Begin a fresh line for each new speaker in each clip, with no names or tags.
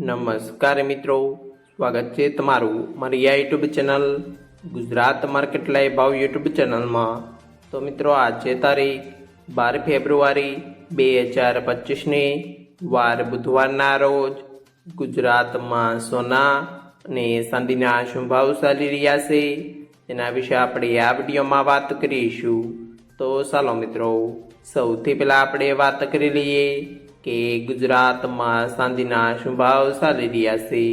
નમસ્કાર મિત્રો, સ્વાગત છે તમારું મારી આ YouTube channel Gujarat market live ભાવ યુટ્યુબ ચેનલમાં। તો મિત્રો આજે તારીખ 12 ફેબ્રુઆરી 2025ની વાર બુધવારના રોજ ગુજરાતમાં સોના અને ચાંદીના શું ભાવ ચાલી રહ્યા છે તેના વિશે આપણે આ વિડીયોમાં વાત કરીશું। તો ચાલો મિત્રો, સૌથી પહેલાં આપણે વાત કરી લઈએ કે ગુજરાતમાં ચાંદીના શું ભાવ ચાલી રહ્યા છે।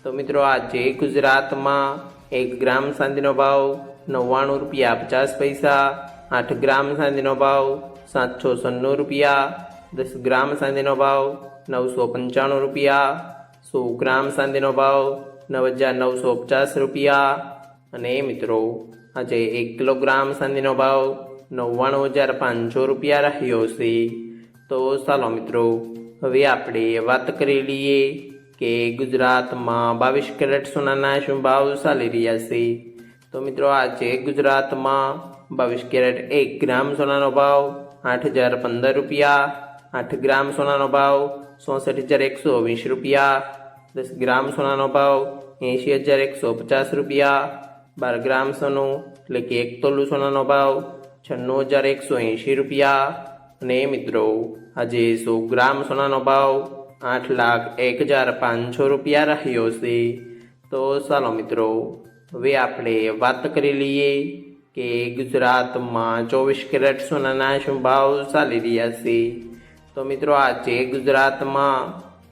તો મિત્રો આજે ગુજરાતમાં 1 ગ્રામ ચાંદીનો ભાવ 99 રૂપિયા 50 પૈસા, 8 ગ્રામ ચાંદીનો ભાવ 796 રૂપિયા, 10 ગ્રામ ચાંદીનો ભાવ 995 રૂપિયા, 100 ગ્રામ ચાંદીનો ભાવ 9950 રૂપિયા અને મિત્રો આજે 1 કિલોગ્રામ ચાંદીનો ભાવ 99500 રૂપિયા રહ્યો છે। તો ચાલો મિત્રો, હવે આપણે વાત કરી લઈએ કે ગુજરાતમાં 22 કેરેટ સોનાના શું ભાવ ચાલી રહ્યા છે। તો મિત્રો આજે ગુજરાતમાં 22 કેરેટ 1 ગ્રામ સોનાનો ભાવ 8015 રૂપિયા, 8 ગ્રામ સોનાનો ભાવ 64120 રૂપિયા, 10 ગ્રામ સોનાનો ભાવ 80150 રૂપિયા, 12 ગ્રામ સોનું એટલે કે 1 તોલું સોનાનો ભાવ 96180 રૂપિયા અને મિત્રો આજે 100 ગ્રામ સોનાનો ભાવ 8,01,500 રૂપિયા રહ્યો છે। તો ચાલો મિત્રો, હવે આપણે વાત કરી લઈએ કે ગુજરાતમાં 24 કેરેટ સોનાના શું ભાવ ચાલી રહ્યા છે। તો મિત્રો આજે ગુજરાતમાં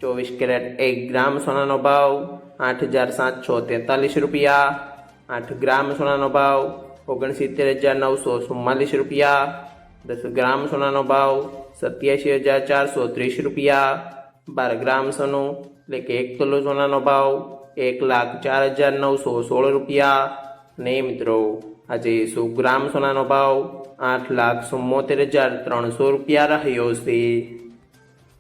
24 કેરેટ 1 ગ્રામ સોનાનો ભાવ 8,743 રૂપિયા, 8 ગ્રામ સોનાનો ભાવ 69,944 રૂપિયા, 10 ગ્રામ સોનાનો ભાવ 87,430 રૂપિયા, 12 ગ્રામ સોનું એટલે કે 1 તોલો સોનાનો ભાવ 1,04,916 રૂપિયા અને મિત્રો આજે 100 ગ્રામ સોનાનો ભાવ 8,74,300 રૂપિયા રહ્યો છે।